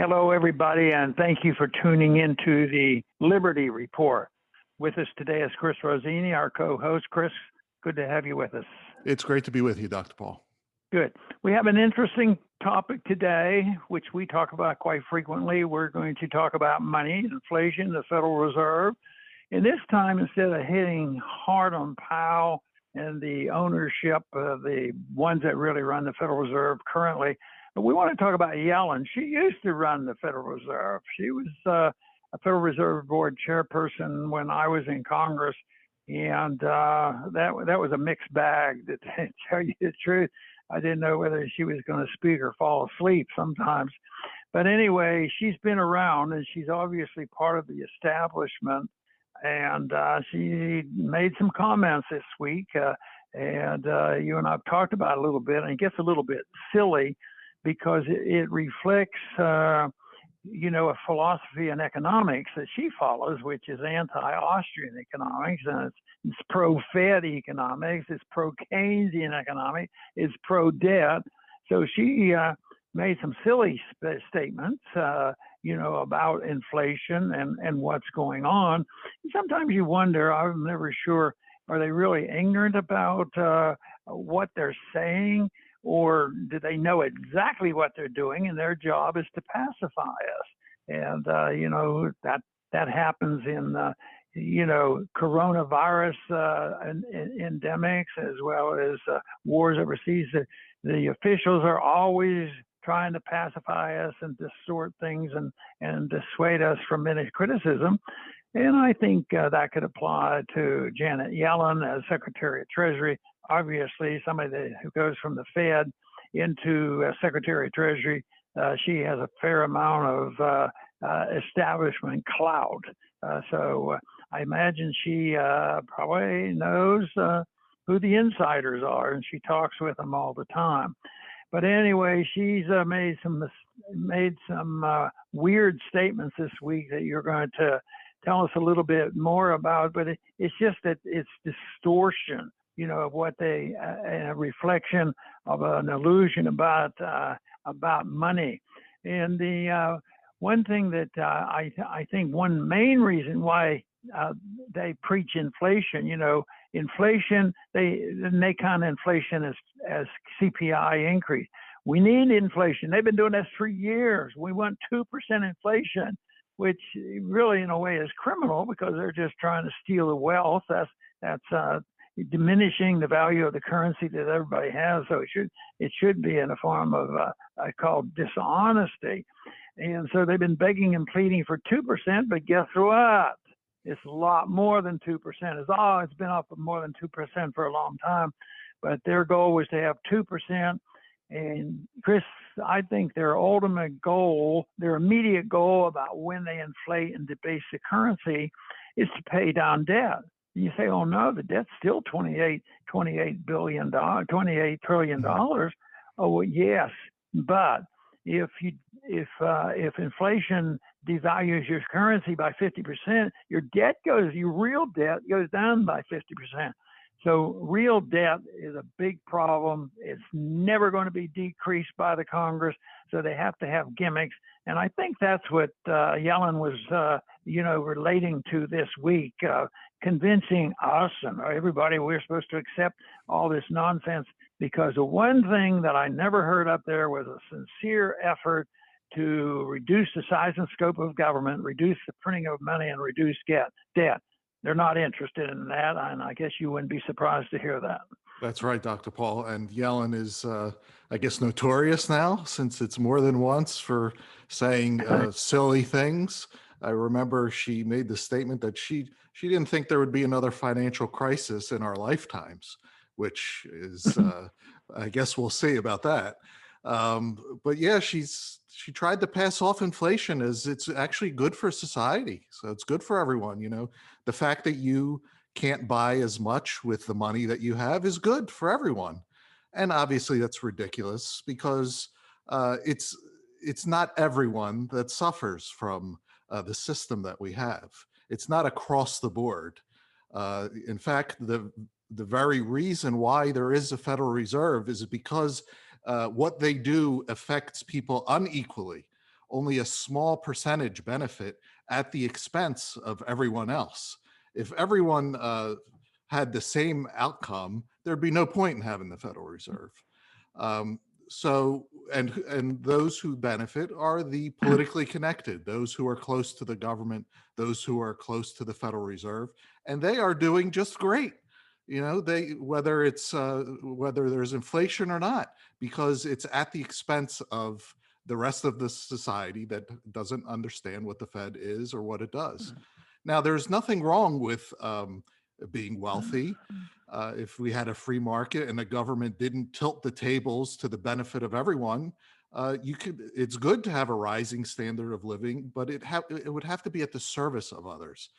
Hello, everybody, and thank you for tuning into the Liberty Report. With us today is Chris Rossini, our co-host. Chris, good to have you with us. It's great to be with you, Dr. Paul. Good. We have an interesting topic today, which we talk about quite frequently. We're going to talk about money, inflation, the Federal Reserve. And this time, instead of hitting hard on Powell and the ownership of the ones that really run the Federal Reserve currently, but we want to talk about Yellen. She used to run the Federal Reserve. She was a Federal Reserve Board chairperson when I was in Congress, and that was a mixed bag. To tell you the truth, I didn't know whether she was going to speak or fall asleep sometimes. But anyway, she's been around, and she's obviously part of the establishment. And she made some comments this week, and you and I have talked about it a little bit, and it gets a little bit silly, because it reflects, a philosophy in economics that she follows, which is anti-Austrian economics, and it's pro-Fed economics, it's pro-Keynesian economics, it's pro-debt. So she made some silly statements, about inflation and what's going on. Sometimes you wonder, I'm never sure, are they really ignorant about what they're saying? Or do they know exactly what they're doing, and their job is to pacify us? And that happens in coronavirus endemics, as well as wars overseas. The officials are always trying to pacify us and distort things and dissuade us from any criticism. And I think that could apply to Janet Yellen as Secretary of Treasury. Obviously, somebody who goes from the Fed into Secretary of Treasury, she has a fair amount of establishment clout. So I imagine she probably knows who the insiders are, and she talks with them all the time. But anyway, she's made some weird statements this week that you're going to tell us a little bit more about. But it's just that it's distortion, of what they, a reflection of an illusion about money. And the one thing that I think one main reason why they preach inflation, inflation, they count inflation as CPI increase. We need inflation. They've been doing this for years. We want 2% inflation, which really in a way is criminal, because they're just trying to steal the wealth. That's diminishing the value of the currency that everybody has. So it should be in a form of called dishonesty. And so they've been begging and pleading for 2%, but guess what? It's a lot more than 2%. It's been up more than 2% for a long time, but their goal was to have 2%. And Chris, I think their ultimate goal, their immediate goal about when they inflate and debase the currency, is to pay down debt. And you say, oh no, the debt's still $28 trillion. Oh well, yes, but if inflation devalues your currency by 50%, your real debt goes down by 50%. So real debt is a big problem. It's never going to be decreased by the Congress. So they have to have gimmicks. And I think that's what Yellen was, relating to this week, convincing us and everybody we're supposed to accept all this nonsense, because the one thing that I never heard up there was a sincere effort to reduce the size and scope of government, reduce the printing of money, and reduce debt. They're not interested in that, and I guess you wouldn't be surprised to hear that. That's right, Dr. Paul. And Yellen is, I guess, notorious now, since it's more than once, for saying silly things. I remember she made the statement that she didn't think there would be another financial crisis in our lifetimes, which is, I guess we'll see about that. But yeah, she tried to pass off inflation as it's actually good for society. So it's good for everyone. The fact that you can't buy as much with the money that you have is good for everyone. And obviously that's ridiculous, because it's not everyone that suffers from the system that we have. It's not across the board. In fact, the very reason why there is a Federal Reserve is because what they do affects people unequally. only a small percentage benefit at the expense of everyone else. If everyone had the same outcome, there'd be no point in having the Federal Reserve. Um, and those who benefit are the politically connected, those who are close to the government, those who are close to the Federal Reserve, and they are doing just great. Whether there's inflation or not, because it's at the expense of the rest of the society that doesn't understand what the Fed is or what it does. Now, there's nothing wrong with being wealthy. If we had a free market and the government didn't tilt the tables to the benefit of everyone, it's good to have a rising standard of living, but it would have to be at the service of others.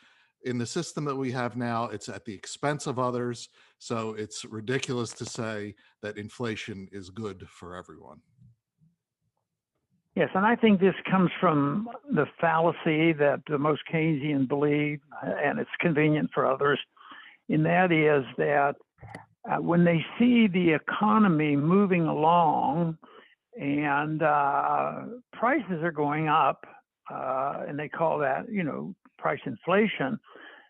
In the system that we have now, it's at the expense of others. So it's ridiculous to say that inflation is good for everyone. Yes, and I think this comes from the fallacy that the most Keynesian believe, and it's convenient for others, and that is that when they see the economy moving along and prices are going up, and they call that, price inflation,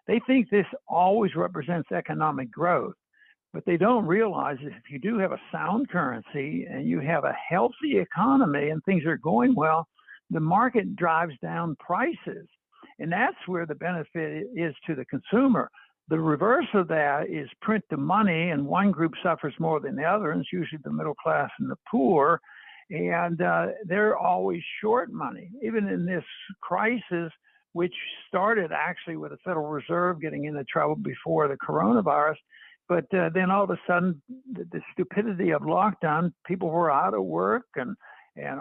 they think this always represents economic growth. But they don't realize that if you do have a sound currency and you have a healthy economy and things are going well, the market drives down prices. And that's where the benefit is to the consumer. The reverse of that is print the money, and one group suffers more than the other, and it's usually the middle class and the poor. And they're always short money. Even in this crisis, which started actually with the Federal Reserve getting into trouble before the coronavirus, but then all of a sudden, the stupidity of lockdown, people were out of work and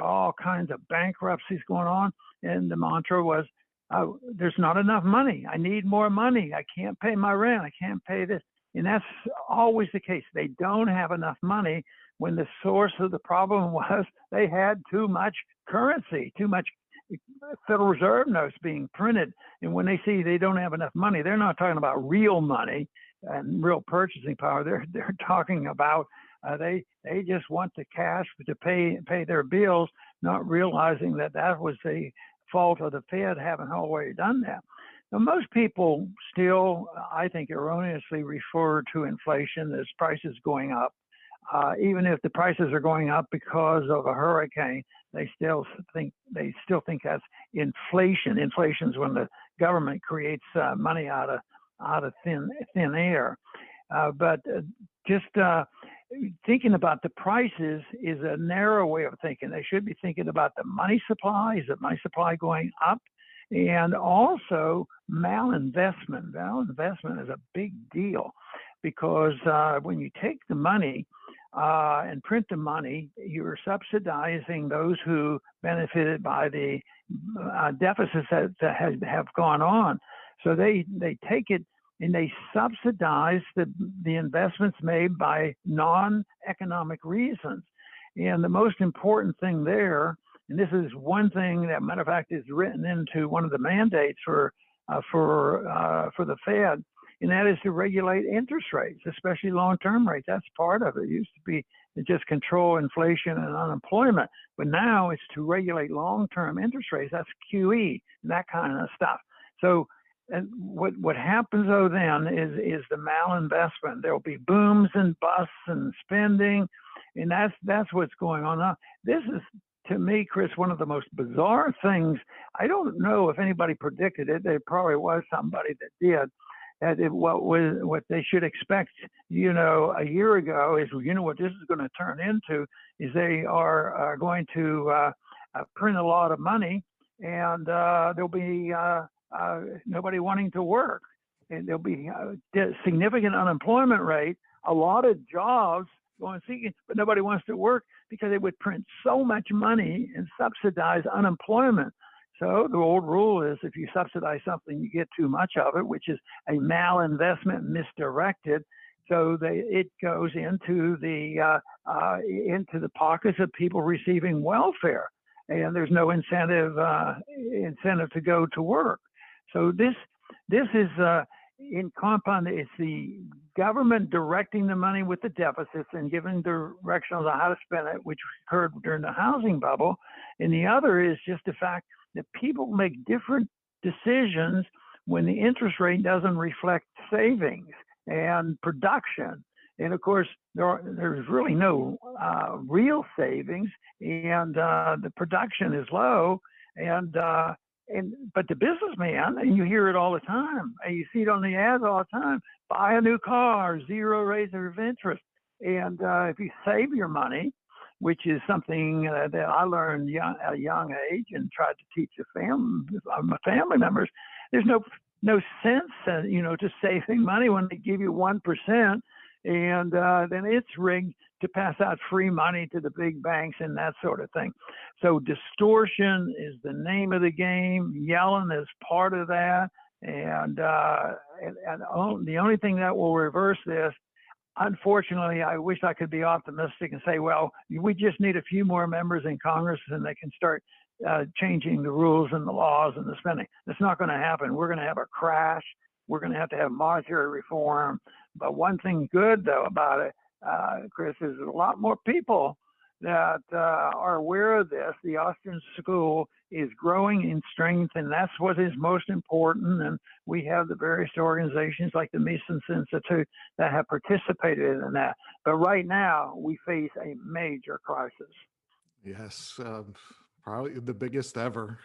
all kinds of bankruptcies going on. And the mantra was, oh, there's not enough money. I need more money. I can't pay my rent. I can't pay this. And that's always the case. They don't have enough money when the source of the problem was they had too much currency, too much Federal Reserve notes being printed. And when they see they don't have enough money, they're not talking about real money and real purchasing power. They're talking about they just want the cash to pay their bills, not realizing that was the fault of the Fed having already done that. Now, most people still, I think, erroneously refer to inflation as prices going up. Even if the prices are going up because of a hurricane, they still think that's inflation. Inflation is when the government creates money out of thin air. But just thinking about the prices is a narrow way of thinking. They should be thinking about the money supply. Is the money supply going up? And also malinvestment. Malinvestment is a big deal because when you take the money and print the money, you're subsidizing those who benefited by the deficits that have gone on. So they take it and they subsidize the investments made by non-economic reasons. And the most important thing there, and this is one thing that, matter of fact, is written into one of the mandates for the Fed, and that is to regulate interest rates, especially long-term rates. That's part of it. It used to be to just control inflation and unemployment, but now it's to regulate long-term interest rates. That's QE and that kind of stuff. So and what happens though then is the malinvestment. There'll be booms and busts and spending, and that's what's going on now. This is, to me, Chris, one of the most bizarre things. I don't know if anybody predicted it. There probably was somebody that did. What they should expect, a year ago is, what this is going to turn into is they are going to print a lot of money, and there'll be nobody wanting to work, and there'll be a significant unemployment rate, a lot of jobs going seeking, but nobody wants to work because they would print so much money and subsidize unemployment. So the old rule is if you subsidize something, you get too much of it, which is a malinvestment, misdirected. So it goes into the pockets of people receiving welfare, and there's no incentive to go to work. So this is in compound, it's the government directing the money with the deficits and giving direction on how to spend it, which occurred during the housing bubble. And the other is just the fact that people make different decisions when the interest rate doesn't reflect savings and production. And of course, there's really no real savings, and the production is low. But the businessman, and you hear it all the time, and you see it on the ads all the time: buy a new car, 0 rates of interest. And if you save your money, which is something that I learned at a young age and tried to teach my family members, there's no sense, to saving money when they give you 1%, and then it's rigged to pass out free money to the big banks and that sort of thing. So distortion is the name of the game. Yellen is part of that, and the only thing that will reverse this, unfortunately, I wish I could be optimistic and say, well, we just need a few more members in Congress and they can start changing the rules and the laws and the spending. That's not going to happen. We're going to have a crash. We're going to have monetary reform. But one thing good, though, about it, Chris, is a lot more people that are aware of this. The Austrian school is growing in strength, and that's what is most important. And we have the various organizations like the Mises Institute that have participated in that. But right now, we face a major crisis. Yes, probably the biggest ever.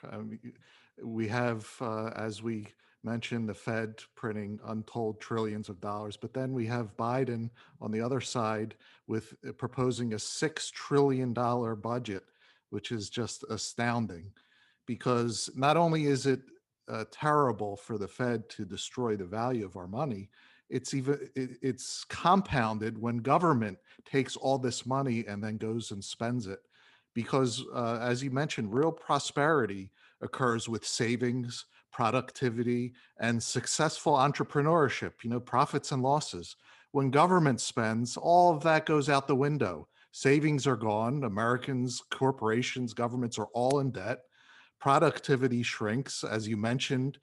We have, as we mentioned, the Fed printing untold trillions of dollars, but then we have Biden on the other side with proposing a $6 trillion budget, which is just astounding, because not only is it terrible for the Fed to destroy the value of our money, it's compounded when government takes all this money and then goes and spends it. Because as you mentioned, real prosperity occurs with savings, productivity, and successful entrepreneurship, profits and losses. When government spends, all of that goes out the window. Savings are gone. Americans, corporations, governments are all in debt. Productivity shrinks, as you mentioned.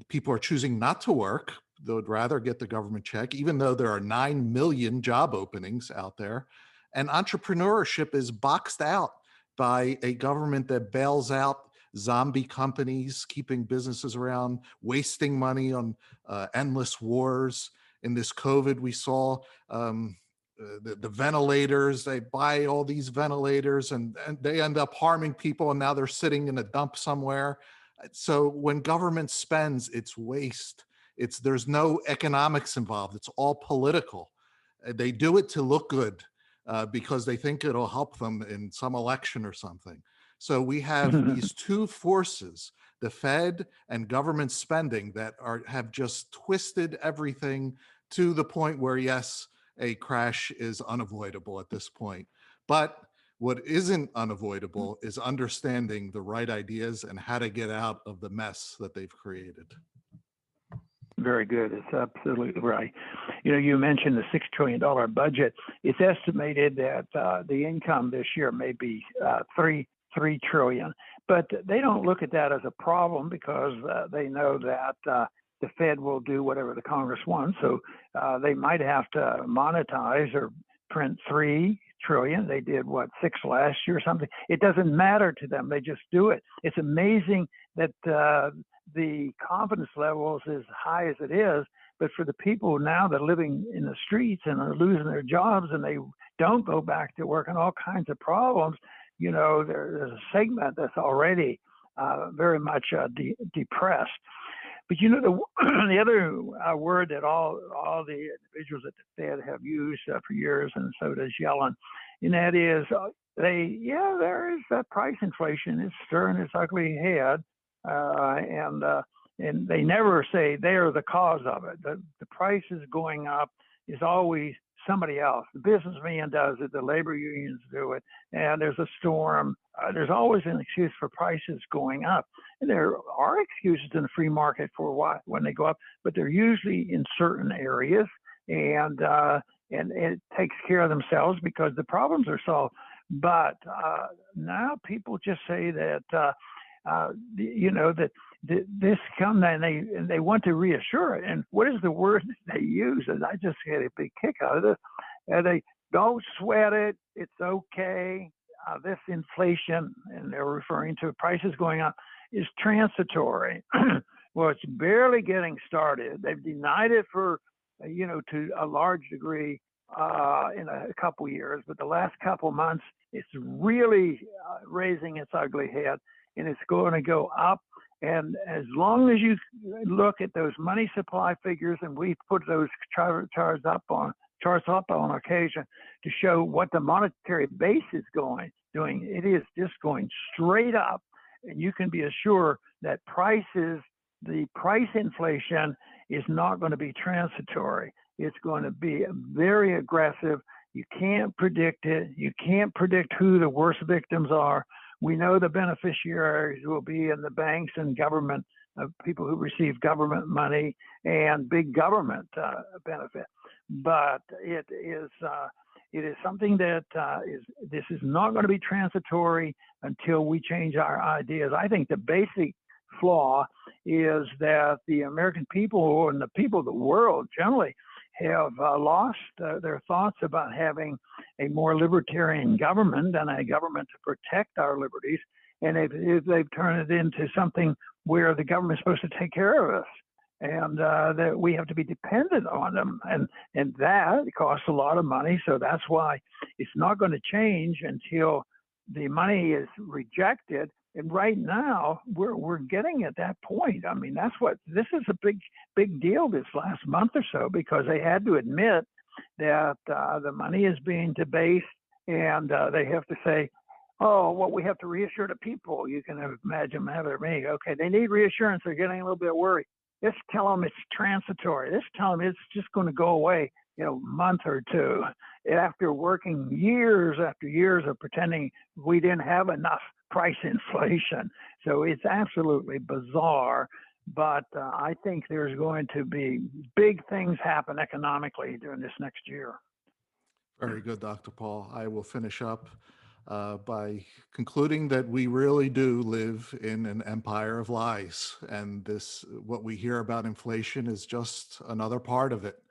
People are choosing not to work. They would rather get the government check, even though there are 9 million job openings out there. And entrepreneurship is boxed out by a government that bails out zombie companies, keeping businesses around, wasting money on endless wars. In this COVID, we saw the ventilators. They buy all these ventilators and they end up harming people, and now they're sitting in a dump somewhere. So when government spends, it's waste. There's no economics involved. It's all political. They do it to look good. Because they think it'll help them in some election or something. So we have these two forces, the Fed and government spending, that have just twisted everything to the point where, yes, a crash is unavoidable at this point. But what isn't unavoidable is understanding the right ideas and how to get out of the mess that they've created. Very good. It's absolutely right. You mentioned the $6 trillion budget. It's estimated that the income this year may be $3 trillion, but they don't look at that as a problem because they know that the Fed will do whatever the Congress wants. So they might have to monetize or print $3 trillion. They did 6 last year or something. It doesn't matter to them. They just do it. It's amazing that the confidence level is as high as it is, but for the people now that are living in the streets and are losing their jobs and they don't go back to work and all kinds of problems, there's a segment that's already very much depressed. But the other word that all the individuals at the Fed have used for years, and so does Yellen, and that is there is that price inflation. It's stirring its ugly head. And they never say they're the cause of it. The prices going up is always somebody else. The businessman does it, the labor unions do it, and there's a storm. There's always an excuse for prices going up. And there are excuses in the free market for when they go up, but they're usually in certain areas, and it takes care of themselves because the problems are solved. But now people just say that that this come and they want to reassure it. And what is the word that they use? And I just get a big kick out of this. And they don't sweat it. It's okay. This inflation, and they're referring to prices going up, is transitory. Well, it's barely getting started. They've denied it for, to a large degree in a couple years, but the last couple months, it's really raising its ugly head, and it's going to go up. And as long as you look at those money supply figures, and we put those charts up on occasion to show what the monetary base is doing, it is just going straight up. And you can be assured that the price inflation is not going to be transitory. It's going to be very aggressive. You can't predict it. You can't predict who the worst victims are. We know the beneficiaries will be in the banks and government, people who receive government money and big government benefit. But it is something that this is not going to be transitory until we change our ideas. I think the basic flaw is that the American people and the people of the world generally have lost their thoughts about having a more libertarian government and a government to protect our liberties. And they've turned it into something where the government is supposed to take care of us, and that we have to be dependent on them. And that costs a lot of money. So that's why it's not going to change until the money is rejected. And right now, we're getting at that point. I mean, this is a big deal this last month or so, because they had to admit that the money is being debased, and they have to say, oh, well, we have to reassure the people. You can imagine me. Okay, they need reassurance. They're getting a little bit worried. Let's tell them it's transitory. Let's tell them it's just going to go away, month or two, after working years after years of pretending we didn't have enough price inflation. So it's absolutely bizarre. But I think there's going to be big things happen economically during this next year. Very good, Dr. Paul. I will finish up by concluding that we really do live in an empire of lies. And what we hear about inflation is just another part of it.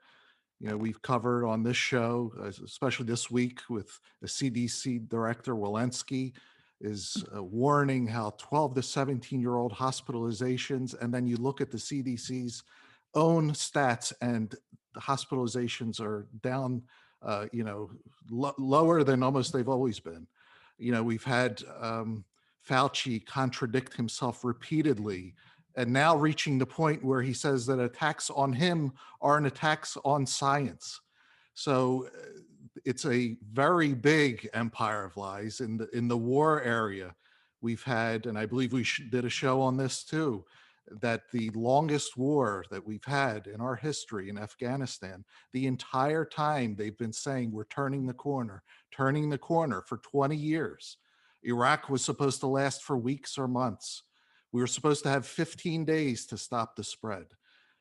We've covered on this show, especially this week, with the CDC director, Walensky, is warning how 12 to 17-year-old hospitalizations, and then you look at the CDC's own stats, and the hospitalizations are down, lower than almost they've always been. We've had Fauci contradict himself repeatedly, and now reaching the point where he says that attacks on him are an attacks on science. So it's a very big empire of lies. In the war area, we've had, and I believe we did a show on this too, that the longest war that we've had in our history in Afghanistan, the entire time they've been saying we're turning the corner for 20 years. Iraq was supposed to last for weeks or months. We were supposed to have 15 days to stop the spread.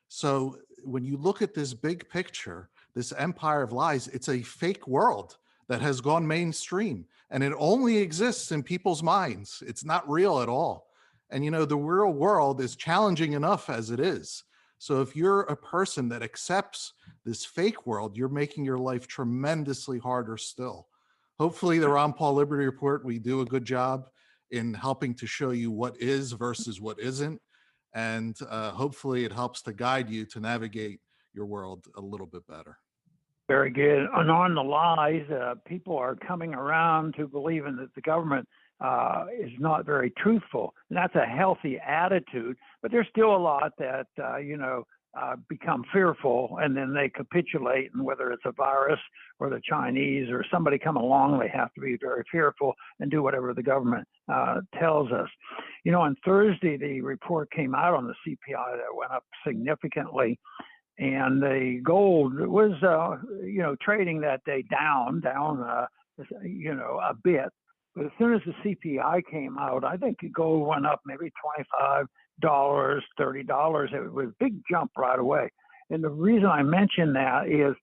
So when you look at this big picture, this empire of lies, it's a fake world that has gone mainstream, and it only exists in people's minds. It's not real at all. And the real world is challenging enough as it is. So if you're a person that accepts this fake world, you're making your life tremendously harder still. Hopefully the Ron Paul Liberty Report, we do a good job in helping to show you what is versus what isn't. And hopefully it helps to guide you to navigate your world a little bit better. Very good. And on the lies, people are coming around to believing that the government is not very truthful. And that's a healthy attitude, but there's still a lot that, become fearful, and then they capitulate. And whether it's a virus or the Chinese or somebody come along, they have to be very fearful and do whatever the government tells us. On Thursday, the report came out on the CPI that went up significantly. And the gold was, trading that day down a bit. But as soon as the CPI came out, I think gold went up maybe $25, $30. It was a big jump right away. And the reason I mention that is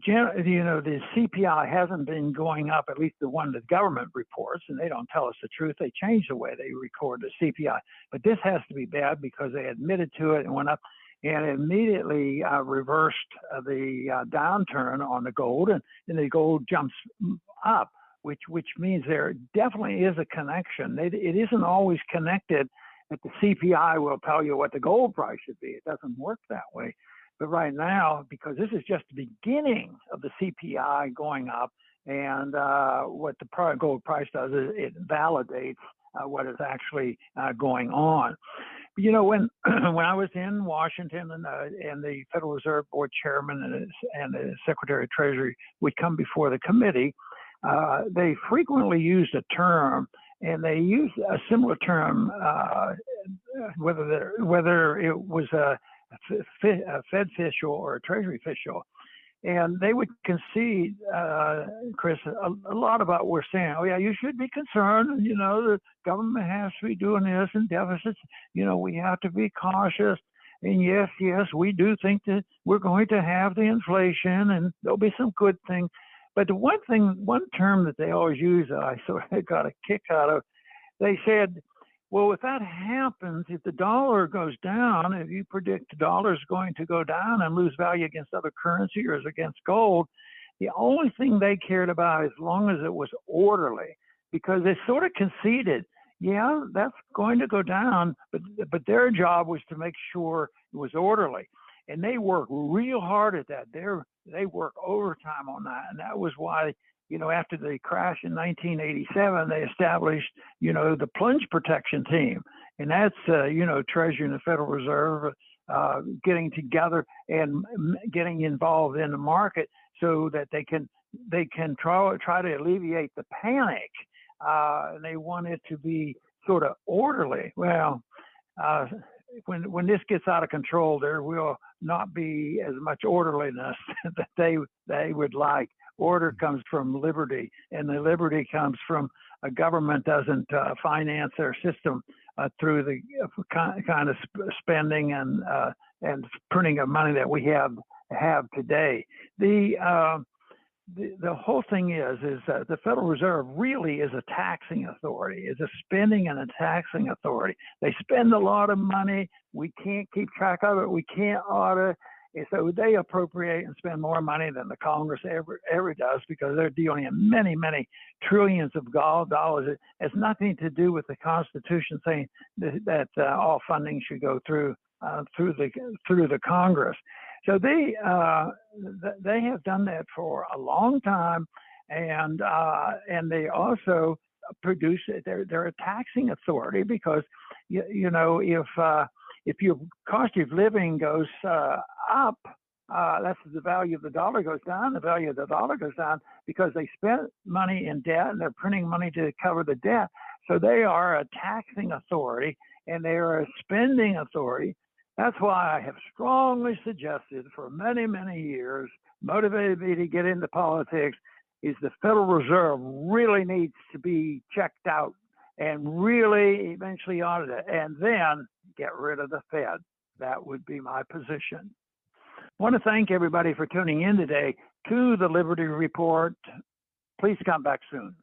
the CPI hasn't been going up, at least the one that government reports, and they don't tell us the truth. They change the way they record the CPI. But this has to be bad because they admitted to it and went up and immediately reversed the downturn on the gold, and the gold jumps up, which means there definitely is a connection. It isn't always connected that the CPI will tell you what the gold price should be. It doesn't work that way. But right now, because this is just the beginning of the CPI going up, and what the gold price does is it validates what is actually going on. When when I was in Washington and the Federal Reserve Board chairman and the Secretary of Treasury would come before the committee, they frequently used a term, and they used a similar term, whether it was a Fed official or a Treasury official, and they would concede, Chris, a lot about what we're saying. Oh yeah, you should be concerned. The government has to be doing this and deficits. We have to be cautious. And yes, we do think that we're going to have the inflation, and there'll be some good things. But the one term that they always use that I sort of got a kick out of, they said, well, if that happens, if the dollar goes down, if you predict the dollar is going to go down and lose value against other currency or against gold, the only thing they cared about, as long as it was orderly, because they sort of conceded, yeah, that's going to go down, but their job was to make sure it was orderly. And they work real hard at that. They work overtime on that. And that was why, after the crash in 1987, they established, the plunge protection team. And that's, Treasury and the Federal Reserve getting together and getting involved in the market so that they can try to alleviate the panic. And they want it to be sort of orderly. Well, when this gets out of control, there will not be as much orderliness that they would like. Order comes from liberty, and the liberty comes from a government doesn't finance their system through the kind of spending and printing of money that we have today. The whole thing is that the Federal Reserve really is a taxing authority, is a spending and a taxing authority. They spend a lot of money. We can't keep track of it. We can't audit. And so they appropriate and spend more money than the Congress ever does, because they're dealing in many, many trillions of dollars. It has nothing to do with the Constitution saying that all funding should go through the Congress. So they have done that for a long time, and they also produce it. They're a taxing authority because if your cost of living goes up, that's the value of the dollar goes down. The value of the dollar goes down because they spent money in debt and they're printing money to cover the debt. So they are a taxing authority and they are a spending authority. That's why I have strongly suggested for many, many years, motivated me to get into politics, is the Federal Reserve really needs to be checked out and really eventually audited, and then get rid of the Fed. That would be my position. I want to thank everybody for tuning in today to the Liberty Report. Please come back soon.